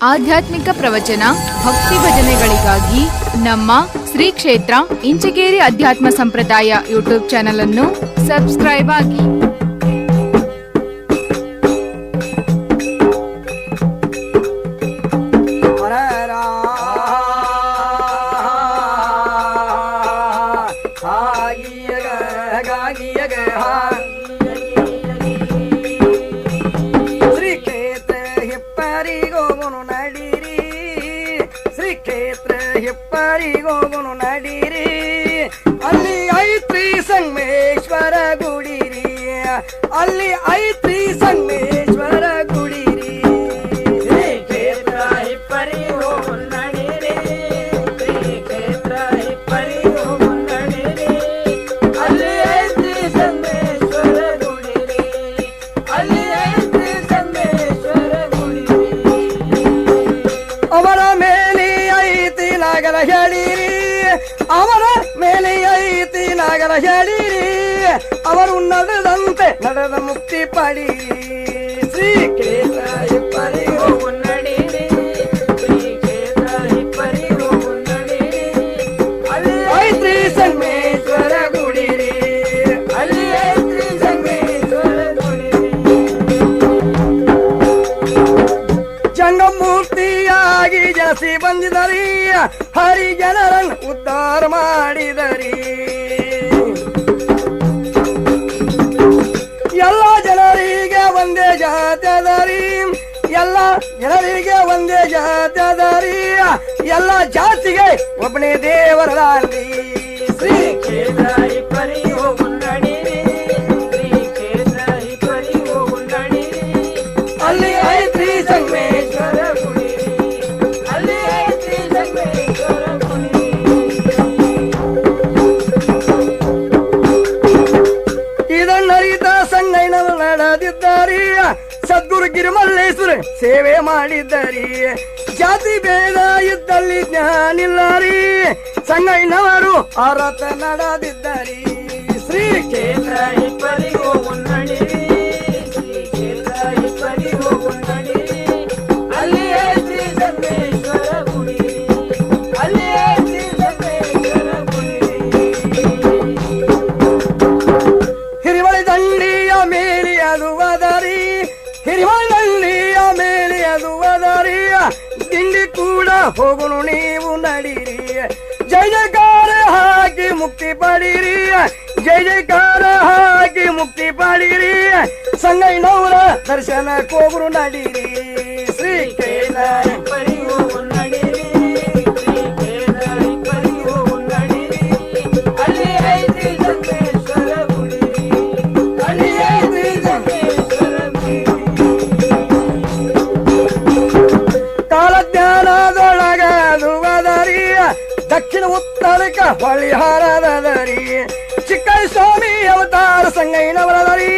ಆಧ್ಯಾತ್ಮಿಕ ಪ್ರವಚನ, ಭಕ್ತಿ ಭಜನೆಗಳಿಗಾಗಿ ನಮ್ಮ ಶ್ರೀ ಕ್ಷೇತ್ರ ಇಂಚಗೇರಿ ಅಧ್ಯಾತ್ಮ ಸಂಪ್ರದಾಯ ಯೂಟ್ಯೂಬ್ ಚಾನೆಲ್ ಅನ್ನು ಸಬ್ಸ್ಕ್ರೈಬ್ ಆಗಿ. ಹೆಪ್ಪರಿಗೋಗುನು ನಡೀರಿ, ಅಲ್ಲಿ ಐತ್ರಿ ಸಂಗಮೇಶ್ವರ ಗುಡಿರಿ, ಅಲ್ಲಿ ಐತ್ರಿ ಸಂಗಮೇಶ್ವರ ಗುಡಿರಿ. ಶ್ರೀ ಕ್ಷೇತ್ರ ಹೆಪ್ಪರಿಗೋಗುನು ನಡೀರಿ, ಶ್ರೀ ಕ್ಷೇತ್ರ ಹೆಪ್ಪರಿಗೋಗುನು ನಡೀರಿ, ಅಲ್ಲಿ ಐತ್ರಿ ಸಂಗಮೇಶ್ವರ ಗುಡಿರಿ, ಅಲ್ಲಿ ಐತ್ರಿ ಸಂಗಮೇಶ್ವರ ಗುಡಿರಿ. ಅವರ ಮೇಲೆ ಐತಿ ನಾಗರ ಹೇಳಿರಿ, ಅವರ ಮೇಲೆ ಐತಿ ನಾಗರ ಹೇಳಿರಿ, ಅವರು ನಡೆದಂತೆ ನಡೆದ ಮುಕ್ತಿ ಪಡೀರಿ. ಶ್ರೀ ಕ್ಷೇತ್ರ ಹೆಪ್ಪರಿಗೋಗುನು ನಡೀರಿ, ಶ್ರೀ ಕ್ಷೇತ್ರ ಹೆಪ್ಪರಿಗೋಗುನು ನಡೀರಿ, ಅಲ್ಲಿ ಐತ್ರಿ ಸಂಗಮೇಶ್ವರ ಗುಡಿರಿ, ಅಲ್ಲಿ ಐತ್ರಿ ಸಂಗಮೇಶ್ವರ ಗುಡಿರಿ. ಜಂಗಮೂರ್ತಿಯಾಗಿ ಜನಿಸಿ ಬಂದಿದರಿ, ಹರಿ ಜನರನ್ನು ಉದ್ಧಾರ ಮಾಡಿದರಿ. ಎಲ್ಲ ಜನರಿಗೆ ಒಂದೇ ಜಾತ್ಯದರಿ, ಎಲ್ಲ ಜನರಿಗೆ ಒಂದೇ ಜಾತ್ಯದರಿ, ಎಲ್ಲ ಜಾತಿಗೆ ಒಬ್ಬನೇ ದೇವರದಾರಿ. ಶ್ರೀ ಕ್ಷೇತ್ರ ಹೆಪ್ಪರಿಗೋಗುನು ನಡೀರಿ, ಶ್ರೀ ಕ್ಷೇತ್ರ ಹೆಪ್ಪರಿಗೋಗುನು ನಡೀರಿ, ಅಲ್ಲಿ ಐತ್ರಿ ಸಂಗಮೇಶ್ವರ ಗುಡಿರಿ, ಅಲ್ಲಿ ಐತ್ರಿ ಸಂಗಮೇಶ್ವರ ಗುಡಿರಿ. ಇದನ್ನರಿತ ಸಂಗಯ್ಯನವರು ನಡೆದಿದ್ದಾರಿ, ಸದ್ಗುರು ಗಿರಿಮಲ್ಲೇಶ್ವರ ಸೇವೆ ಮಾಡಿದ್ದಾರಿ. ಜಾತಿ ಭೇದ ಇದ್ದಲ್ಲಿ ಜ್ಞಾನಿಲ್ಲರಿ, ಸಂಗಯ್ಯನವರು ಆರತ ನಡೆದಿದ್ದಾರಿ. ಶ್ರೀ ಕ್ಷೇತ್ರ ಹೆಪ್ಪರಿಗೋಗುನು ನಡೀರಿ, ಶ್ರೀ ಕ್ಷೇತ್ರ ಹೆಪ್ಪರಿಗೋಗುನು ನಡೀರಿ, ಅಲ್ಲಿ ಐತ್ರಿ ಸಂಗಮೇಶ್ವರ ಗುಡಿರಿ, ಅಲ್ಲಿ ಐತ್ರಿ ಸಂಗಮೇಶ್ವರ ಗುಡಿರಿ. ಹಿರಿವಳಿ ದಂಡಿಯ ಮೇಲೆ ಅದು ಅದರಿ, ಹಿರಿವಳಿ ದಂಡಿಯ ಮೇಲೆ ಅದು ಅದರಿ, ದಿಂಡಿ ಕೂಡ ಹೋಗುನು ನೀವು ನಡೀರಿ. ಜಯ ಜಯಕಾರ ಹಾಕಿ ಮುಕ್ತಿ ಪಡೀರಿ, ಜಯ ಜಯಕಾರ ಹಾಕಿ ಮುಕ್ತಿ ಪಡೀರಿ, ಸಂಗಯ್ಯನವರ ದರ್ಶನ ಕೋಗುರು ನಡೀರಿ. ಶ್ರೀ ಕ್ಷೇತ್ರ ಹೆಪ್ಪರಿಗೋಗುನು ನಡೀರಿ, ಶ್ರೀ ಕ್ಷೇತ್ರ ಹೆಪ್ಪರಿಗೋಗುನು ನಡೀರಿ, ಅಲ್ಲಿ ಐತ್ರಿ ಸಂಗಮೇಶ್ವರ ಗುಡಿರಿ, ಅಲ್ಲಿ ಐತ್ರಿ ಸಂಗಮೇಶ್ವರ ಗುಡಿರಿ. ಕಾಲಜ್ಞಾನದೊಳಗ ಅದು ಅದರಿ, ದಕ್ಷಿಣ ಉತ್ತರಕ್ಕ ಹೊಳಿಹಾರದರಿ, ಚಿಕ್ಕೈ ಸ್ವಾಮಿ ಅವತಾರ ಸಂಗಯ್ಯನವರದರಿ,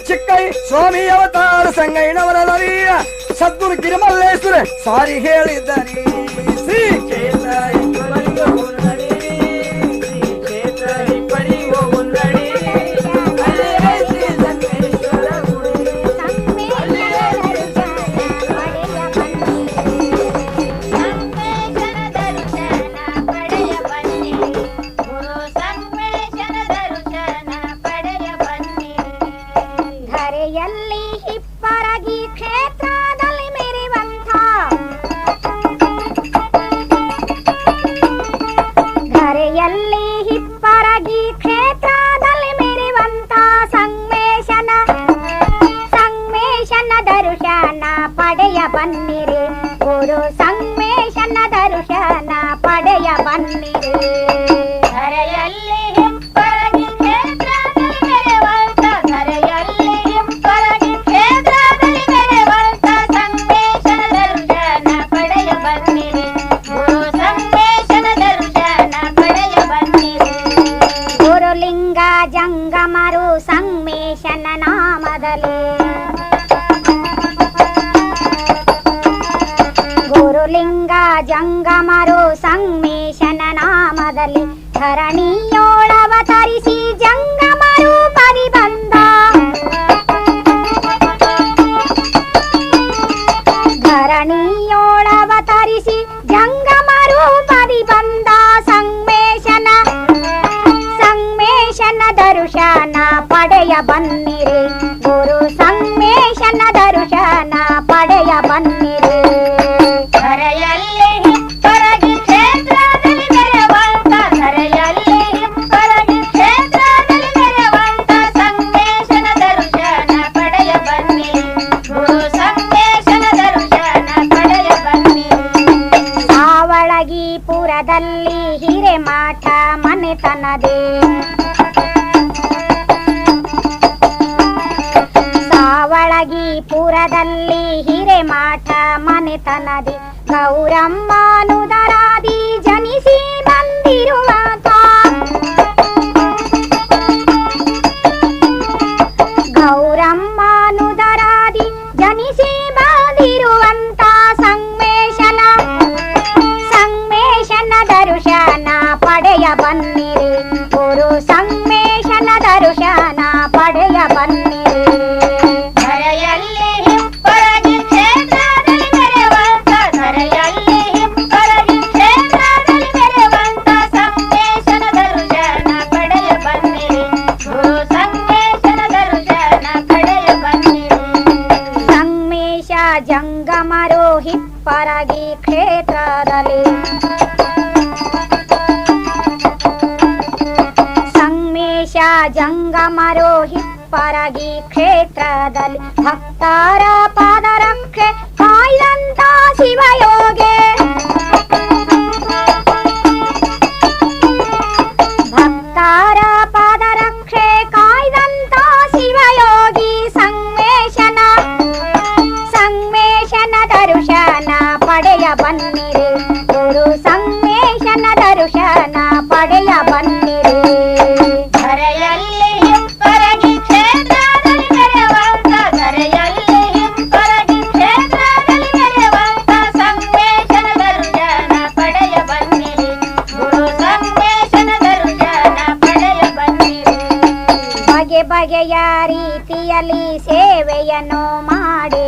ಚಿಕ್ಕೈ ಸ್ವಾಮಿ ಅವತಾರ ಸಂಗಯ್ಯನವರದರಿ, ಸದ್ಗುರು ಗಿರಿಮಲ್ಲೇಶ್ವರ ಸಾರಿ ಹೇಳಿದ್ದರಿ. ಶ್ರೀ ಕ್ಷೇತ್ರ ಹೆಪ್ಪರಿಗೋಗುನು ನಡೀರಿ, ಶ್ರೀ ಕ್ಷೇತ್ರ ಹೆಪ್ಪರಿಗೋಗುನು ನಡೀರಿ, ಅಲ್ಲಿ ಐತ್ರಿ ಸಂಗಮೇಶ್ವರ ಗುಡಿರಿ, ಅಲ್ಲಿ ಐತ್ರಿ ಸಂಗಮೇಶ್ವರ ಧರೆಯಲ್ಲಿ ಹಿಪ್ಪರಗಿ ಕ್ಷೇತ್ರದಲ್ಲಿ ಮೆರೆವಂಥ, ಧರೆಯಲ್ಲಿ ಹಿಪ್ಪರಗಿ ಕ್ಷೇತ್ರದಲ್ಲಿ ಮೆರೆವಂಥ ಸಂಗಮೇಶನ ದರ್ಶನ ಪಡೆಯ ಬನ್ನಿರಿ, ಗುರು ಸಂಗಮೇಶನ ದರ್ಶನ ಪಡೆಯ ಬನ್ನಿರಿ. ಧರೆಯಲ್ಲಿ ಹಿಪ್ಪರಗಿ ಕ್ಷೇತ್ರದಲ್ಲಿ ಮೆರೆವಂಥ, ಧರೆಯಲ್ಲಿ ಹಿಪ್ಪರಗಿ ಕ್ಷೇತ್ರದಲ್ಲಿ ಮೆರೆವಂಥ ಸಂಗಮೇಶನ ದರ್ಶನ ಪಡೆಯ ಬನ್ನಿರಿ, ಗುರು ಸಂಗಮೇಶನ ದರ್ಶನ ಪಡೆಯ ಬನ್ನಿರಿ. ಗುರುಲಿಂಗ ಜಂಗಮರು ಸಂಗಮೇಶನ ನಾಮದಲ್ಲಿ, ಗುರುಲಿಂಗ ಜಂಗಮರು ಸಂಗಮೇಶನ ನಾಮದಲ್ಲಿ, ಧರಣಿಯೋಳವತರಿಸಿ ಜಂಗಮರು ಪರಿ ಬಂದ, ಧರಣಿಯೋಳ ಪುರದಲ್ಲಿ ಹಿರೇಮಾಠ ಮನೆತನದೇ ಸಾವಳಗಿಪುರದಲ್ಲಿ ಹಿರೇಮಾಠ ಮನೆತನದಿ ಗೌರಮ್ಮನುದರಾದಿ ಜನಿಸಿ ಬಂದಿರುವಂತ ಗೌರಮ್ಮನುದರಾದಿ ಜನಿಸಿ ಬಂದಿರುವಂತ ಸಂಗಮೇಶನ ದರ್ಶನ ಪಡೆಯ ಬನ್ನಿರಿ ಗುರು ಸಂಗಮೇಶನ ದರ್ಶನ ಪಡೆಯ ಬನ್ನಿರಿ ಜಂಗಮರು ಹಿಪ್ಪರಗಿ ಕ್ಷೇತ್ರದಲ್ಲಿ ಸಂಗಮೇಶ ಜಂಗಮರು ಹಿಪ್ಪರಗಿ ಕ್ಷೇತ್ರದಲ್ಲಿ ಭಕ್ತರ ಪಾದರಕ್ಷೆ ಕಾಯ್ದಂತ ಶಿವಯೋಗೆ ಭಕ್ತರ ಪಾದರಕ್ಷೆ ಕಾಯ್ದಂತ ಶಿವಯೋಗಿ ಸಂಗಮೇಶನ ದರ್ಶನ ಪಡೆಯ ಬನ್ನಿರಿ ಗುರು ಸಂಗಮೇಶನ ದರ್ಶನ ಪಡೆಯ ಬನ್ನಿರಿ ಧರೆಯಲ್ಲಿ ಹಿಪ್ಪರಗಿ ಕ್ಷೇತ್ರದಲ್ಲಿ ಮೆರೆವಂತ ಧರೆಯಲ್ಲಿ ಹಿಪ್ಪರಗಿ ಕ್ಷೇತ್ರದಲ್ಲಿ ಮೆರೆವಂತ ಸಂಗಮೇಶನ ದರ್ಶನ ಪಡೆಯ ಬನ್ನಿರಿ ಗುರು ಸಂಗಮೇಶನ ದರ್ಶನ ಪಡೆಯ ಬನ್ನಿರಿ ಬಗೆ ಬಗೆಯ ರೀತಿಯಲ್ಲಿ ಸೇವೆಯನ್ನು ಮಾಡಿ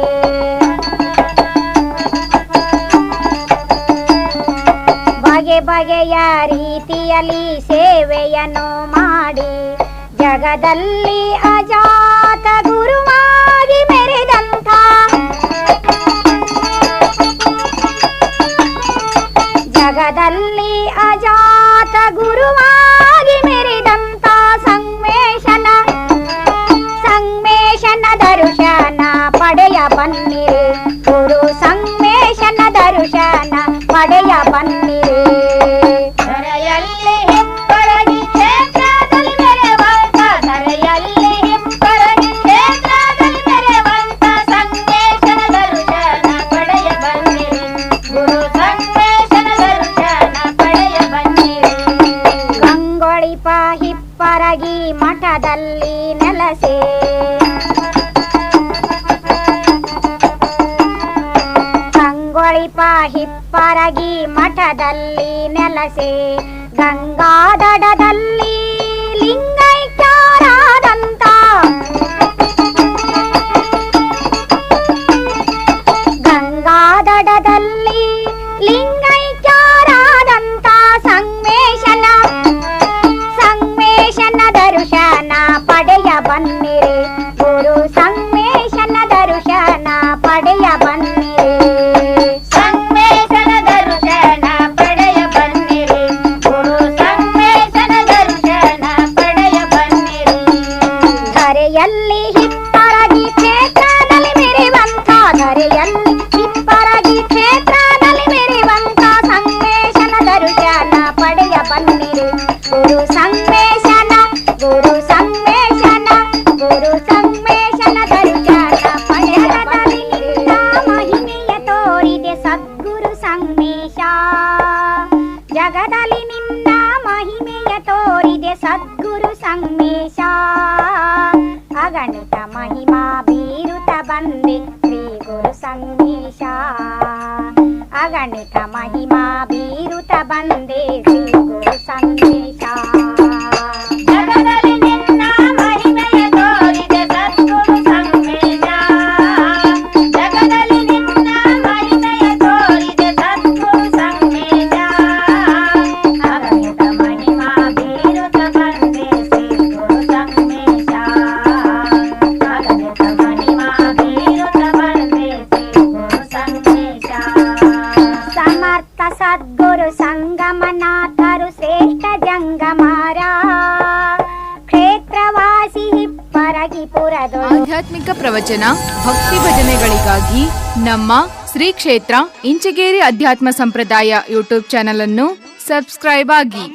ಬಗೆಯ ರೀತಿಯಲ್ಲಿ ಸೇವೆಯನ್ನು ಮಾಡಿ ಜಗದಲ್ಲಿ ಅಜಾತ ಗುರುವಾಗಿ ಮೆರೆದಂಥ ಜಗದಲ್ಲಿ ಅಜಾತ ಗುರುವಾಗಿ ಮೆರೆದಂಥ ಸಂಗಮೇಶನ ದರ್ಶನ ಪಡೆಯ ಬನ್ನಿರಿ ಗುರು ಸಂಗಮೇಶನ ದರ್ಶನ ಪಡೆಯ ಬನ್ನಿರಿ ಧರೆಯಲ್ಲಿ ಹಿಪ್ಪರಗಿ ಕ್ಷೇತ್ರದಲ್ಲಿ ಮೆರೆವಂತ ಧರೆಯಲ್ಲಿ ಹಿಪ್ಪರಗಿ ಕ್ಷೇತ್ರದಲ್ಲಿ ಮೆರೆವಂತ ಸಂಗಮೇಶನ ದರ್ಶನ ಪಡೆಯ ಬನ್ನಿರಿ ಗುರು ಸಂಗಮೇಶನ ದರ್ಶನ ಪಡೆಯ ಬನ್ನಿರಿ ಗಂಗೊಳಿಪ ಹಿಪ್ಪರಗಿ ಮಠದಲ್ಲಿ ನೆಲೆಸೆ ಹಿಪ್ಪರಗಿ ಮಠದಲ್ಲಿ ನೆಲೆಸೆ ಗಂಗಾದಡದಲ್ಲಿ ಲಿಂಗೈಕ್ಯರಾದಂತ ಗಂಗಾದಡದಲ್ಲಿ ಲಿಂಗೈಕ್ಯರಾದಂತ ಸಂಗಮೇಶನ ದರ್ಶನ ಪಡೆಯ ಬನ್ನಿರಿ ಗುರು ಸಂಗಮೇಶನ ದರ್ಶನ ಪಡೆಯ ಬನ್ನಿರಿ ಧರೆಯಲ್ಲಿ ಹಿಪ್ಪರಗಿ ಕ್ಷೇತ್ರದಲ್ಲಿ ಮೆರೆವಂತ ಧರೆಯಲ್ಲಿ ಹಿಪ್ಪರಗಿ ಕ್ಷೇತ್ರದಲ್ಲಿ ಮೆರೆವಂತ ಸಂಗಮೇಶನ ದರ್ಶನ ಪಡೆಯ ಬನ್ನಿರಿ ಗುರು ಸಂಗಮೇಶನ ಗುರು ಸಂಗಮೇಶನ ಗುರು ಸಂಗಮೇಶನ ದರ್ಶನ ಪಡೆಯ ಬನ್ನಿರಿ ಮಹಿಮೆಯ ತೋರಿದೆ ಸದ್ಗುರು ಸಂಗಮೇಶ ಜಗದಲ್ಲಿ ನಿನ್ನ ಮಹಿಮೆಯ ತೋರಿದೆ ಸದ್ಗುರು ಸಂಗಮೇಶ ಅಗಣಿತ ಮಹಿಮಾ ಬೀರುತ ಬಂದೆ ಶ್ರೀ ಗುರು ಸಂಗಮೇಶ ಅಗಣಿತ ಮಹಿಮಾ ಬೀರುತ ಬಂದೆ ಶ್ರೀ ಗುರು ಸಂಗಮೇಶ ಜಗದಲ್ಲಿ ನಿನ್ನ ಮಹಿಮೆಯ ತೋರಿದೆ ಸದ್ಗುರು ಸಂಗಮೇಶ ಜಗದಲ್ಲಿ ನಿನ್ನ ಮಹಿಮೆಯ ತೋರಿದೆ ಸದ್ಗುರು ಸಂಗಮೇಶ ಅಗಣಿತ ಮಹಿಮಾ ಬೀರುತ ಬಂದೆ ಶ್ರೀ ಗುರು ಸಂಗಮೇಶ ಅಗಣಿತ ಮಹಿಮಾ ಬೀರುತ ಬಂದೆ ಶ್ರೀ ಗುರು ಸಂಗಮೇಶ ಸಮರ್ಥ ಸದ್ಗುರು ಸಂಗಮನಾಥರು ಶ್ರೇಷ್ಠ ಜಂಗಮಾರ ಕ್ಷೇತ್ರವಾಸಿ ಹಿಪ್ಪರಗಿಪುರದೊಳು ಆಧ್ಯಾತ್ಮಿಕ ಪ್ರವಚನ ಭಕ್ತಿ ಭಜನೆಗಳಿಗಾಗಿ ನಮ್ಮ ಶ್ರೀ ಕ್ಷೇತ್ರ ಇಂಚಗೇರಿ ಅಧ್ಯಾತ್ಮ ಸಂಪ್ರದಾಯ ಯೂಟ್ಯೂಬ್ ಚಾನಲ್ ಅನ್ನು ಸಬ್ಸ್ಕ್ರೈಬ್ ಆಗಿ.